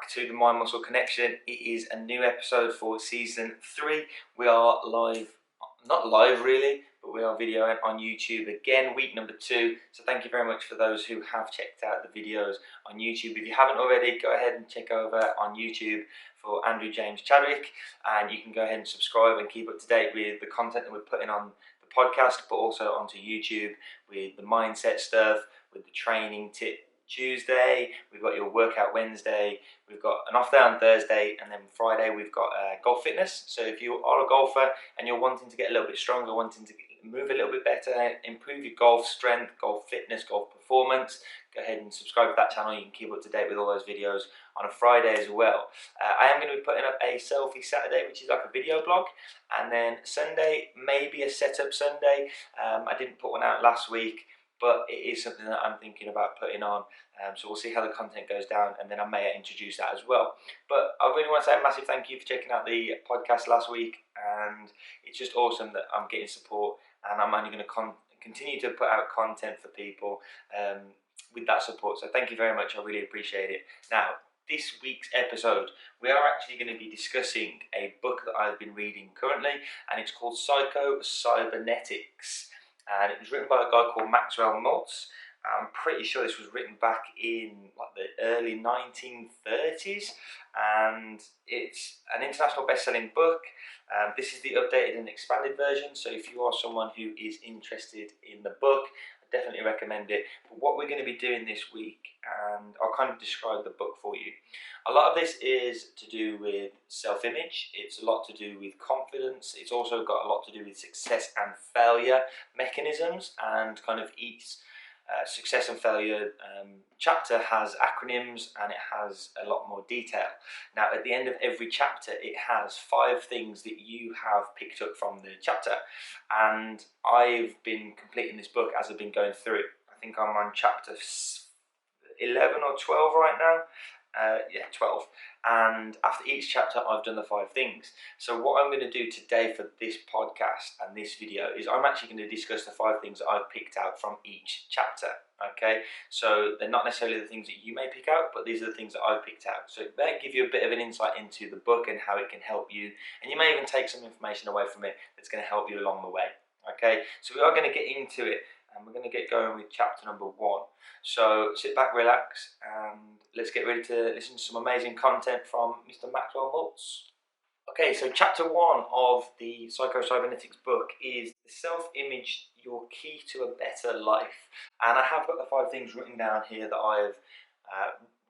back to the Mind Muscle Connection. It is a new episode for season 3. We are live, not live really, but we are videoing on YouTube again, week number 2. So thank you very much for those who have checked out the videos on YouTube. If you haven't already, go ahead and check over on YouTube for Andrew James Chadwick, and you can go ahead and subscribe and keep up to date with the content that we're putting on the podcast, but also onto YouTube with the mindset stuff, with the training tip Tuesday, we've got your workout Wednesday, we've got an off day on Thursday, and then Friday we've got golf fitness. So if you are a golfer and you're wanting to get a little bit stronger, wanting to move a little bit better, improve your golf strength, golf fitness, golf performance, go ahead and subscribe to that channel. You can keep up to date with all those videos on a Friday as well. I am going to be putting up a selfie Saturday, which is like a video blog, and then Sunday, maybe a setup Sunday. I didn't put one out last week, but it is something that I'm thinking about putting on. So we'll see how the content goes down, and then I may introduce that as well. But I really want to say a massive thank you for checking out the podcast last week, and it's just awesome that I'm getting support, and I'm only going to continue to put out content for people with that support. So thank you very much, I really appreciate it. Now, this week's episode, we are actually going to be discussing a book that I've been reading currently, and it's called Psycho-Cybernetics. And it was written by a guy called Maxwell Maltz. I'm pretty sure this was written back in like the early 1930s, and it's an international best-selling book. This is the updated and expanded version, so if you are someone who is interested in the book, I definitely recommend it. But what we're going to be doing this week, and I'll kind of describe the book for you. A lot of this is to do with self-image, it's a lot to do with confidence, it's also got a lot to do with success and failure mechanisms, and kind of each success and failure chapter has acronyms, and it has a lot more detail. Now at the end of every chapter it has 5 things that you have picked up from the chapter, and I've been completing this book as I've been going through it. I think I'm on chapter 11 or 12 right now. 12, and after each chapter I've done the 5 things. So what I'm going to do today for this podcast and this video is I'm actually going to discuss the 5 things that I've picked out from each chapter. Okay, so they're not necessarily the things that you may pick out, but these are the things that I've picked out. So it may give you a bit of an insight into the book and how it can help you, and you may even take some information away from it that's going to help you along the way. Okay, so we are going to get into it, and we're going to get going with chapter number 1. So sit back, relax, and let's get ready to listen to some amazing content from Mr. Maxwell Maltz. Okay, so chapter 1 of the Psycho-Cybernetics book is the self-image, your key to a better life. And I have got the 5 things written down here that I've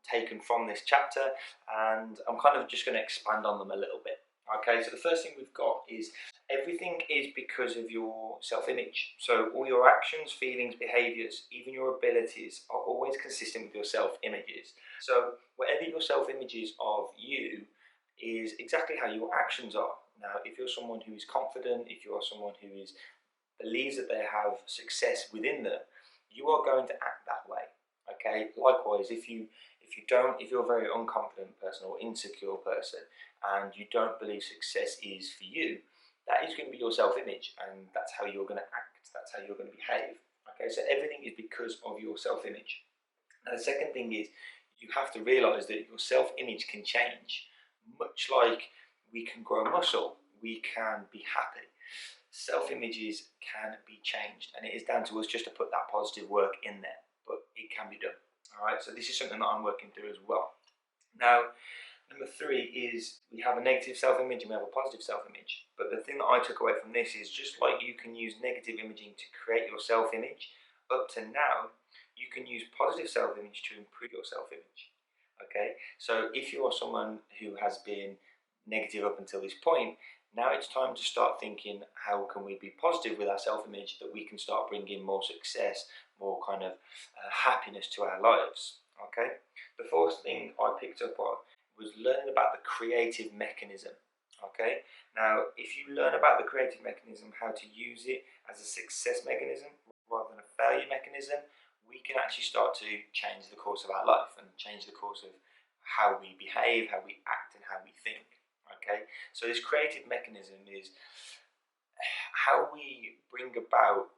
taken from this chapter, and I'm kind of just going to expand on them a little bit. Okay, so the first thing we've got is everything is because of your self-image. So all your actions, feelings, behaviours, even your abilities are always consistent with your self-images. So whatever your self-image is of you is exactly how your actions are. Now, if you're someone who is confident, if you are someone who believes that they have success within them, you are going to act that way. Okay. Likewise, if you're a very unconfident person or insecure person, and you don't believe success is for you, that is going to be your self-image, and that's how you're going to act, that's how you're going to behave. Okay, so everything is because of your self-image. Now the second thing is you have to realise that your self-image can change. Much like we can grow muscle, we can be happy. Self-images can be changed, and it is down to us just to put that positive work in there, but it can be done. Alright, so this is something that I'm working through as well. Now, number 3 is we have a negative self-image and we have a positive self-image. But the thing that I took away from this is just like you can use negative imaging to create your self-image, up to now, you can use positive self-image to improve your self-image. Okay, so if you are someone who has been negative up until this point, now it's time to start thinking, how can we be positive with our self-image, that we can start bringing more success, more kind of happiness to our lives. Okay, the 4th thing I picked up on was learning about the creative mechanism. Okay, now if you learn about the creative mechanism, how to use it as a success mechanism rather than a failure mechanism, we can actually start to change the course of our life and change the course of how we behave, how we act, and how we think. Okay, so this creative mechanism is how we bring about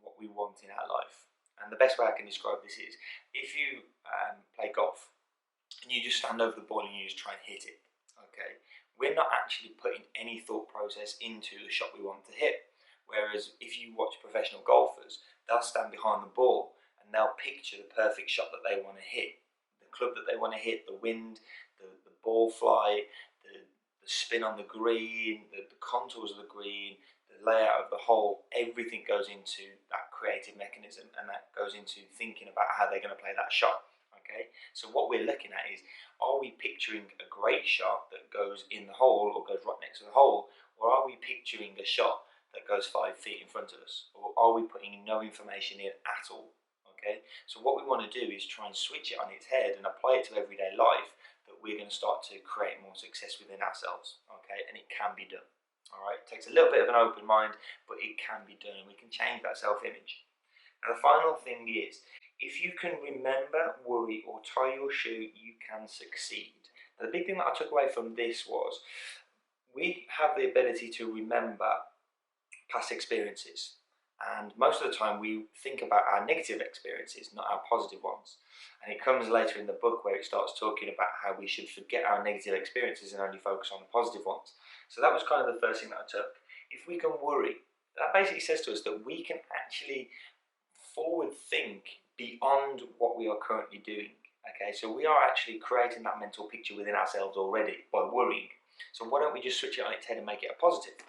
what we want in our life. And the best way I can describe this is, if you play golf, and you just stand over the ball and you just try and hit it. Okay, we're not actually putting any thought process into the shot we want to hit. Whereas if you watch professional golfers, they'll stand behind the ball and they'll picture the perfect shot that they want to hit, the club that they want to hit, the wind, the ball fly, the spin on the green, the contours of the green, the layout of the hole. Everything goes into that creative mechanism, and that goes into thinking about how they're going to play that shot. Okay, so what we're looking at is, are we picturing a great shot that goes in the hole or goes right next to the hole, or are we picturing a shot that goes 5 feet in front of us, or are we putting no information in at all? Okay, so what we want to do is try and switch it on its head and apply it to everyday life, that we're going to start to create more success within ourselves. Okay, and it can be done. All right, it takes a little bit of an open mind, but it can be done, and we can change that self-image. Now the final thing is, if you can remember, worry, or tie your shoe, you can succeed. Now, the big thing that I took away from this was, we have the ability to remember past experiences. And most of the time we think about our negative experiences, not our positive ones. And it comes later in the book where it starts talking about how we should forget our negative experiences and only focus on the positive ones. So that was kind of the first thing that I took. If we can worry, that basically says to us that we can actually forward think beyond what we are currently doing. Okay, so we are actually creating that mental picture within ourselves already by worrying. So why don't we just switch it on its head and make it a positive?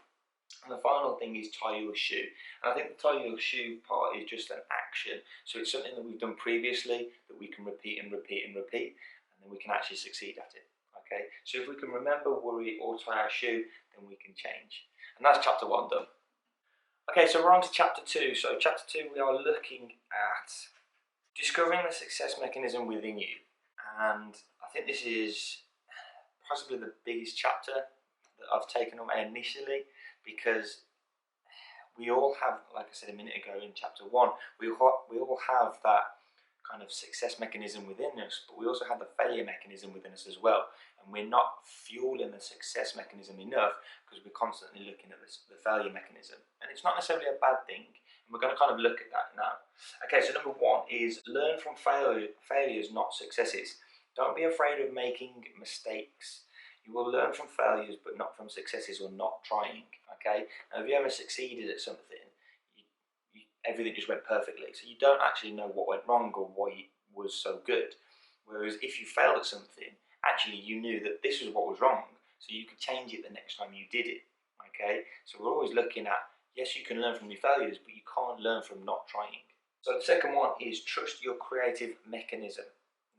And the final thing is tie your shoe. And I think the tie your shoe part is just an action. So it's something that we've done previously that we can repeat and repeat and repeat, and then we can actually succeed at it. Okay, so if we can remember, worry, or tie our shoe, then we can change. And that's chapter 1 done. Okay, so we're on to chapter 2. So chapter 2, we are looking at discovering the success mechanism within you. And I think this is possibly the biggest chapter that I've taken away initially, because we all have, like I said a minute ago in chapter 1, we all have that kind of success mechanism within us, but we also have the failure mechanism within us as well. And we're not fueling the success mechanism enough because we're constantly looking at the failure mechanism. And it's not necessarily a bad thing, and we're going to kind of look at that now. Okay, so number 1 is learn from failures, not successes. Don't be afraid of making mistakes. You will learn from failures, but not from successes or not trying. Okay. Now, if you ever succeeded at something, everything just went perfectly, so you don't actually know what went wrong or why it was so good. Whereas if you failed at something, actually you knew that this was what was wrong, so you could change it the next time you did it. Okay. So we're always looking at, yes, you can learn from your failures, but you can't learn from not trying. So the second one is trust your creative mechanism.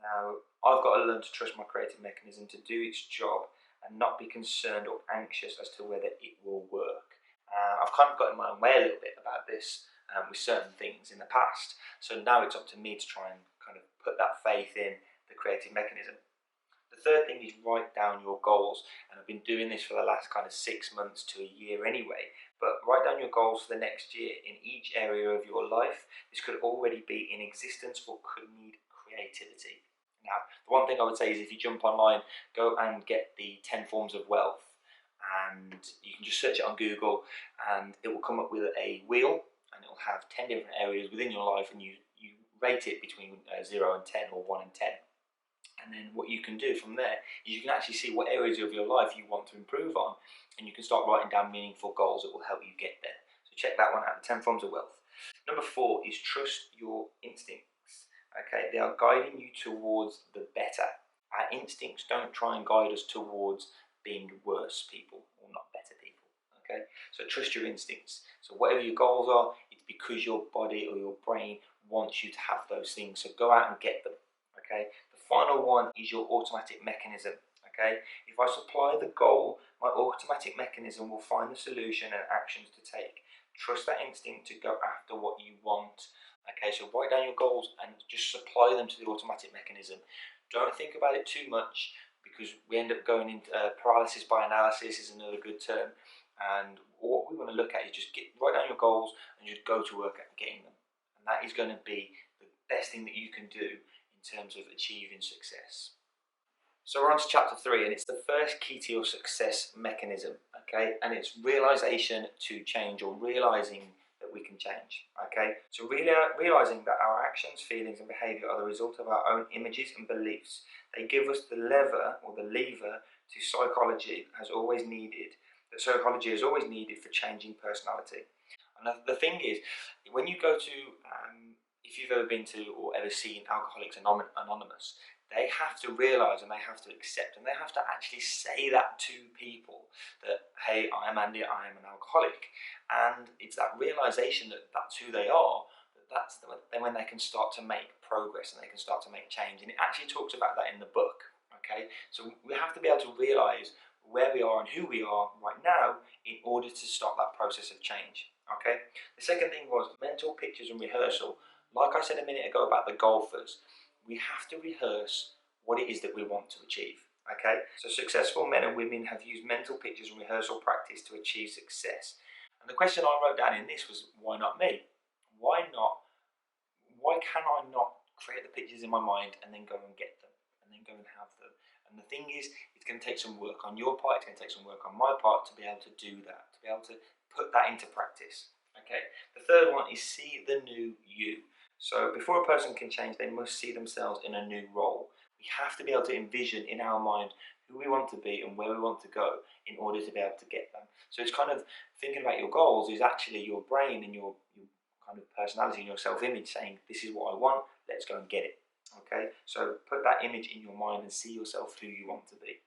Now, I've got to learn to trust my creative mechanism to do its job and not be concerned or anxious as to whether it will work. I've kind of got in my own way a little bit about this with certain things in the past. So now it's up to me to try and kind of put that faith in the creative mechanism. The third thing is write down your goals. And I've been doing this for the last kind of 6 months to a year anyway. But write down your goals for the next year in each area of your life. This could already be in existence or could need creativity. Now, the one thing I would say is, if you jump online, go and get the 10 forms of wealth, and you can just search it on Google, and it will come up with a wheel, and it will have 10 different areas within your life, and you rate it between 0 and 10 or 1 and 10. And then what you can do from there is you can actually see what areas of your life you want to improve on, and you can start writing down meaningful goals that will help you get there. So check that one out, the 10 forms of wealth. Number 4 is trust your instincts. Okay, they are guiding you towards the better. Our instincts don't try and guide us towards being worse people or not better people. Okay, so trust your instincts. So whatever your goals are, it's because your body or your brain wants you to have those things. So go out and get them. Okay, the final one is your automatic mechanism. Okay, if I supply the goal, my automatic mechanism will find the solution and actions to take. Trust that instinct to go after what you want. Okay, so write down your goals and just supply them to the automatic mechanism. Don't think about it too much, because we end up going into paralysis by analysis is another good term. And what we want to look at is just write down your goals and just go to work at getting them. And that is going to be the best thing that you can do in terms of achieving success. So we're on to chapter 3, and it's the first key to your success mechanism. Okay, and it's realization to change, or realizing that that we can change. Okay, so really realizing that our actions, feelings, and behavior are the result of our own images and beliefs. They give us the lever or the lever to psychology has always needed. That psychology has always needed for changing personality. And the thing is, when you go to, if you've ever been to or ever seen Alcoholics Anonymous, they have to realize and they have to accept and they have to actually say that to people that, hey, I'm Andy, I am an alcoholic. And it's that realization that that's who they are, then when they can start to make progress and they can start to make change. And it actually talks about that in the book. Okay, so we have to be able to realize where we are and who we are right now in order to start that process of change. Okay, the second thing was mental pictures and rehearsal. Like I said a minute ago about the golfers, we have to rehearse what it is that we want to achieve. Okay, so successful men and women have used mental pictures and rehearsal practice to achieve success. And the question I wrote down in this was, why not me? Why not? Why can I not create the pictures in my mind and then go and get them and then go and have them? And the thing is, it's going to take some work on your part, it's going to take some work on my part to be able to do that, to be able to put that into practice. Okay, the third one is see the new you. So before a person can change, they must see themselves in a new role. We have to be able to envision in our mind who we want to be and where we want to go in order to be able to get them. So it's kind of thinking about your goals is actually your brain and your kind of personality and your self-image saying, this is what I want, let's go and get it. Okay, so put that image in your mind and see yourself who you want to be.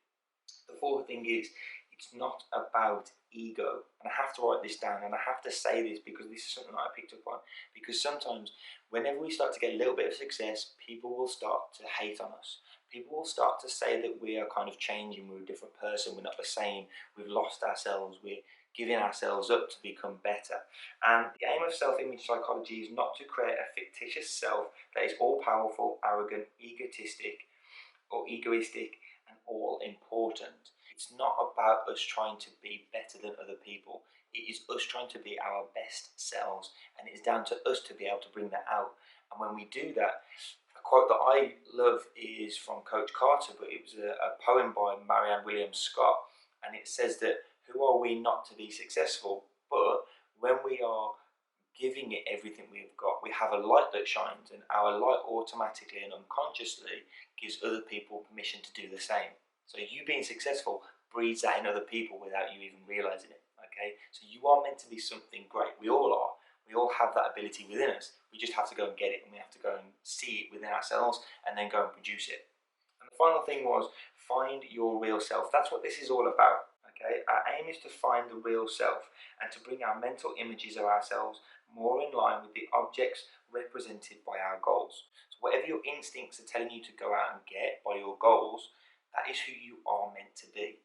The fourth thing is, it's not about ego. And I have to write this down and I have to say this because this is something that I picked up on. Because sometimes whenever we start to get a little bit of success, people will start to hate on us. People will start to say that we are kind of changing, we're a different person, we're not the same, we've lost ourselves, we're giving ourselves up to become better. And the aim of self-image psychology is not to create a fictitious self that is all-powerful, arrogant, egoistic, and all-important. It's not about us trying to be better than other people. It is us trying to be our best selves, and it's down to us to be able to bring that out. And when we do that, a quote that I love is from Coach Carter, but it was a poem by Marianne Williams Scott, and it says that who are we not to be successful, but when we are giving it everything we've got, we have a light that shines, and our light automatically and unconsciously gives other people permission to do the same. So you being successful breeds that in other people without you even realizing it. Okay, so you are meant to be something great. We all are. We all have that ability within us. We just have to go and get it, and we have to go and see it within ourselves and then go and produce it. And the final thing was find your real self. That's what this is all about. Okay, our aim is to find the real self and to bring our mental images of ourselves more in line with the objects represented by our goals. So whatever your instincts are telling you to go out and get by your goals, that is who you are meant to be.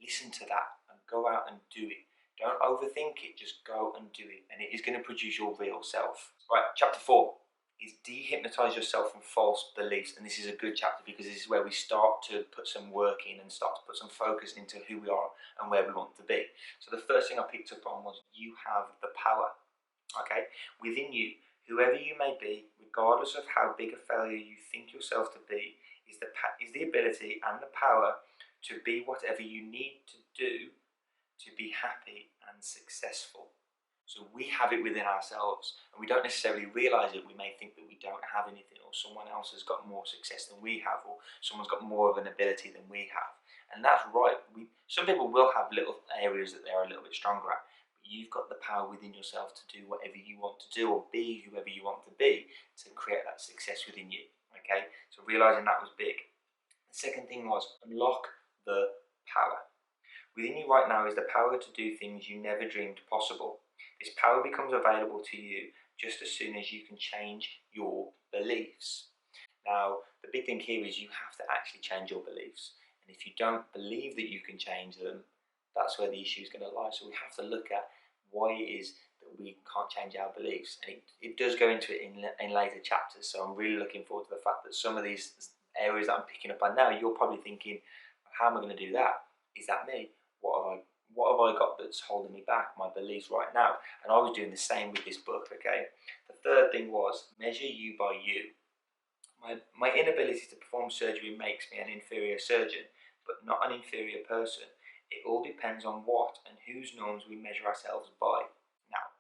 Listen to that and go out and do it. Don't overthink it, just go and do it, and it is going to produce your real self. Right, chapter 4 is dehypnotize yourself from false beliefs, and this is a good chapter because this is where we start to put some work in and start to put some focus into who we are and where we want to be. So the first thing I picked up on was you have the power. Okay, within you, whoever you may be, regardless of how big a failure you think yourself to be, is the ability and the power to be whatever you need to do to be happy and successful. So we have it within ourselves, and we don't necessarily realize it. We may think that we don't have anything, or someone else has got more success than we have, or someone's got more of an ability than we have. And that's right. Some people will have little areas that they're a little bit stronger at. You've got the power within yourself to do whatever you want to do or be whoever you want to be to create that success within you. Okay, so realizing that was big. The second thing was unlock the power. Within you right now is the power to do things you never dreamed possible. This power becomes available to you just as soon as you can change your beliefs. Now, the big thing here is you have to actually change your beliefs. And if you don't believe that you can change them, that's where the issue is going to lie. So we have to look at why it is that we can't change our beliefs. And it does go into it in later chapters. So I'm really looking forward to the fact that some of these areas that I'm picking up on now, you're probably thinking, how am I going to do that? Is that me? What have I got that's holding me back? My beliefs right now. And I was doing the same with this book, okay? The third thing was measure you by you. My inability to perform surgery makes me an inferior surgeon, but not an inferior person. It all depends on what and whose norms we measure ourselves by. Now,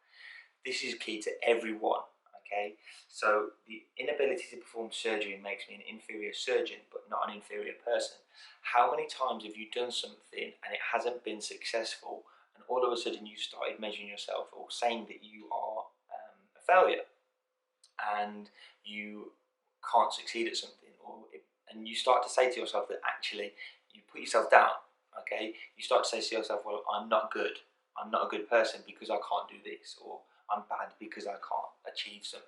This is key to everyone. Okay, so the inability to perform surgery makes me an inferior surgeon, but not an inferior person. How many times have you done something and it hasn't been successful, and all of a sudden you started measuring yourself or saying that you are a failure and you can't succeed at something, and you start to say to yourself that actually you put yourself down. Okay, you start to say to yourself, well, I'm not good. I'm not a good person because I can't do this, or I'm bad because I can't achieve something.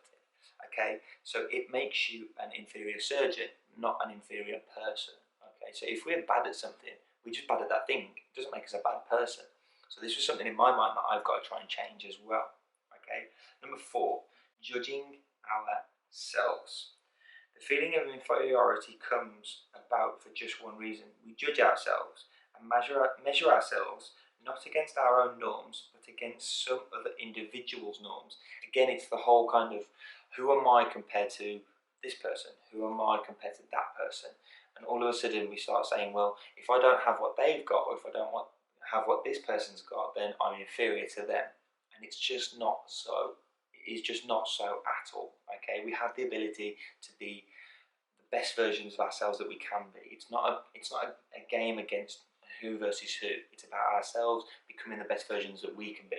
Okay, so it makes you an inferior surgeon, not an inferior person. Okay, so if we're bad at something, we're just bad at that thing. It doesn't make us a bad person. So this was something in my mind that I've got to try and change as well. Okay, number 4, judging ourselves. The feeling of inferiority comes about for just one reason. We judge ourselves and measure ourselves not against our own norms, but against some other individual's norms. Again, it's the whole kind of, who am I compared to this person? Who am I compared to that person? And all of a sudden we start saying, well, if I don't have what they've got, or if I don't have what this person's got, then I'm inferior to them. And it's just not so. It is just not so at all. Okay, we have the ability to be the best versions of ourselves that we can be. It's not a game against who versus who. It's about ourselves becoming the best versions that we can be.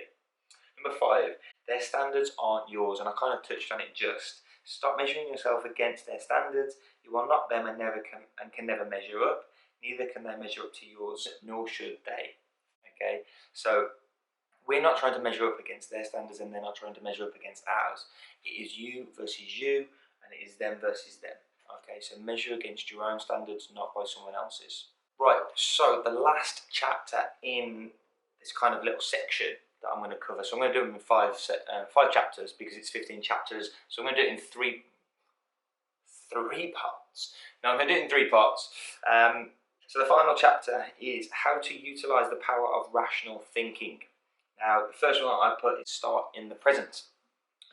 Number 5, their standards aren't yours, and I kind of touched on it just. Stop measuring yourself against their standards. You are not them and can never measure up. Neither can they measure up to yours, nor should they. Okay, so we're not trying to measure up against their standards, and they're not trying to measure up against ours. It is you versus you, and it is them versus them. Okay, so measure against your own standards, not by someone else's. Right, so the last chapter in this kind of little section that I'm going to cover. So I'm going to do them in five chapters because it's 15 chapters. So I'm going to do it in three parts. No, I'm going to do it in 3 parts. So the final chapter is how to utilize the power of rational thinking. Now, the first one I put is start in the present.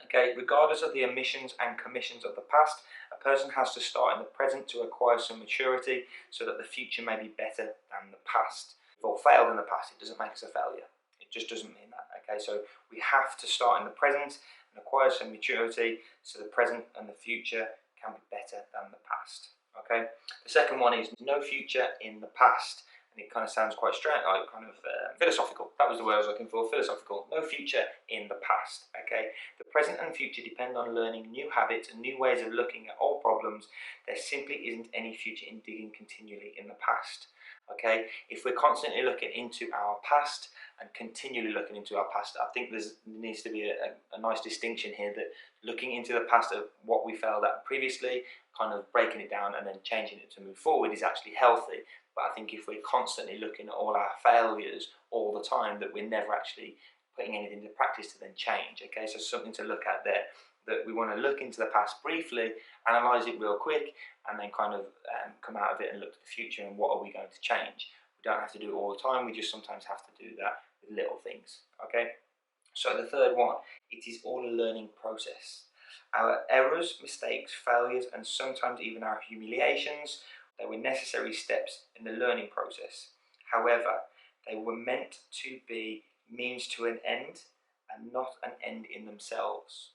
Okay, regardless of the omissions and commissions of the past, a person has to start in the present to acquire some maturity so that the future may be better than the past. We've all failed in the past, it doesn't make us a failure. It just doesn't mean that. Okay, so we have to start in the present and acquire some maturity so the present and the future can be better than the past. Okay, the second one is no future in the past. And it kind of sounds quite strange, like kind of philosophical. That was the word I was looking for, philosophical. No future in the past, okay? The present and future depend on learning new habits and new ways of looking at old problems. There simply isn't any future in digging continually in the past, okay? If we're constantly looking into our past and continually looking into our past, I think there needs to be a nice distinction here that looking into the past of what we failed at previously, kind of breaking it down and then changing it to move forward is actually healthy. But I think if we're constantly looking at all our failures all the time, that we're never actually putting anything into practice to then change. Okay, so something to look at there, that we want to look into the past briefly, analyse it real quick, and then kind of come out of it and look to the future and what are we going to change. We don't have to do it all the time, we just sometimes have to do that with little things. Okay, so the third one, it is all a learning process. Our errors, mistakes, failures, and sometimes even our humiliations, they were necessary steps in the learning process. However, they were meant to be means to an end and not an end in themselves.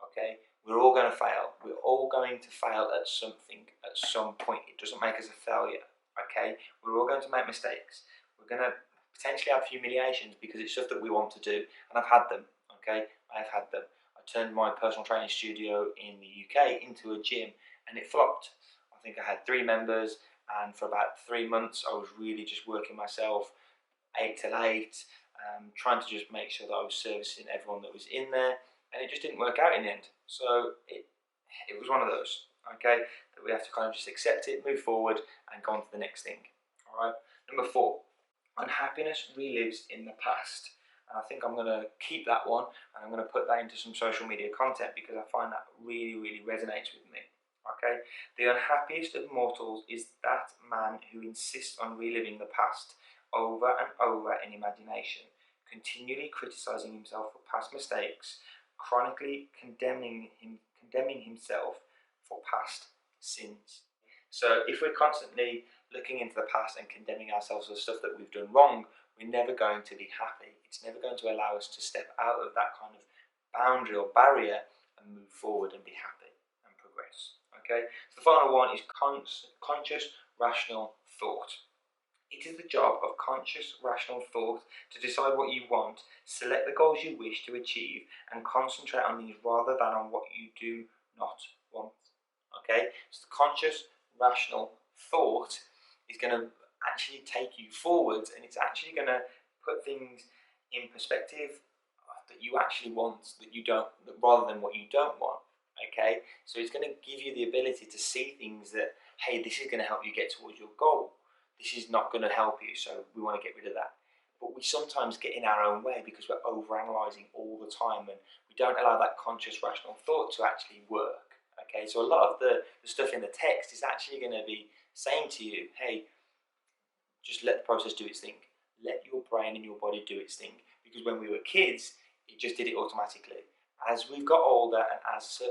Okay? We're all going to fail. We're all going to fail at something at some point. It doesn't make us a failure. Okay? We're all going to make mistakes. We're going to potentially have humiliations because it's stuff that we want to do. And I've had them. Okay? I've had them. I turned my personal training studio in the UK into a gym and it flopped. I think I had 3 members, and for about 3 months I was really just working myself 8 till 8, trying to just make sure that I was servicing everyone that was in there, and it just didn't work out in the end. So it was one of those, okay, that we have to kind of just accept it, move forward, and go on to the next thing. All right. Number 4, unhappiness relives in the past. And I think I'm going to keep that one, and I'm going to put that into some social media content because I find that really resonates with me. Okay, the unhappiest of mortals is that man who insists on reliving the past over and over in imagination, continually criticizing himself for past mistakes, chronically condemning himself for past sins. So if we're constantly looking into the past and condemning ourselves for stuff that we've done wrong, we're never going to be happy. It's never going to allow us to step out of that kind of boundary or barrier and move forward and be happy and progress. Okay, so the final one is conscious rational thought. It is the job of conscious rational thought to decide what you want, select the goals you wish to achieve, and concentrate on these rather than on what you do not want. Okay, so the conscious rational thought is going to actually take you forwards, and it's actually going to put things in perspective that you actually want, that you don't, rather than what you don't want. Okay, so it's going to give you the ability to see things that, hey, this is going to help you get towards your goal. This is not going to help you, so we want to get rid of that. But we sometimes get in our own way because we're overanalyzing all the time, and we don't allow that conscious rational thought to actually work. Okay, so a lot of the stuff in the text is actually going to be saying to you, hey, just let the process do its thing. Let your brain and your body do its thing. Because when we were kids, it just did it automatically. As we've got older and as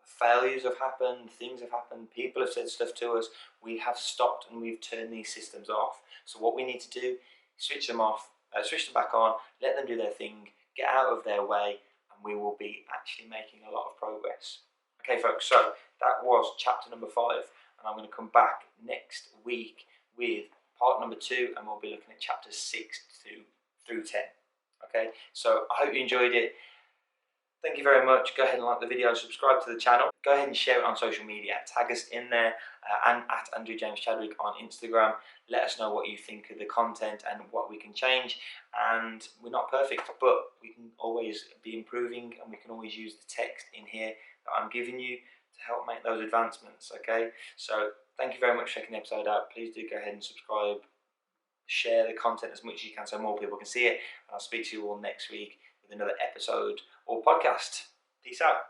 failures have happened, things have happened, people have said stuff to us, we have stopped and we've turned these systems off. So what we need to do, switch them off, switch them back on, let them do their thing, get out of their way, and we will be actually making a lot of progress. Okay folks, so that was chapter number 5, and I'm going to come back next week with part number 2, and we'll be looking at chapters 6 through 10. Okay, so I hope you enjoyed it. Thank you very much. Go ahead and like the video, subscribe to the channel. Go ahead and share it on social media. Tag us in there and at Andrew James Chadwick on Instagram. Let us know what you think of the content and what we can change. And we're not perfect, but we can always be improving, and we can always use the text in here that I'm giving you to help make those advancements. Okay, so thank you very much for checking the episode out. Please do go ahead and subscribe. Share the content as much as you can so more people can see it. And I'll speak to you all next week with another episode or podcast. Peace out.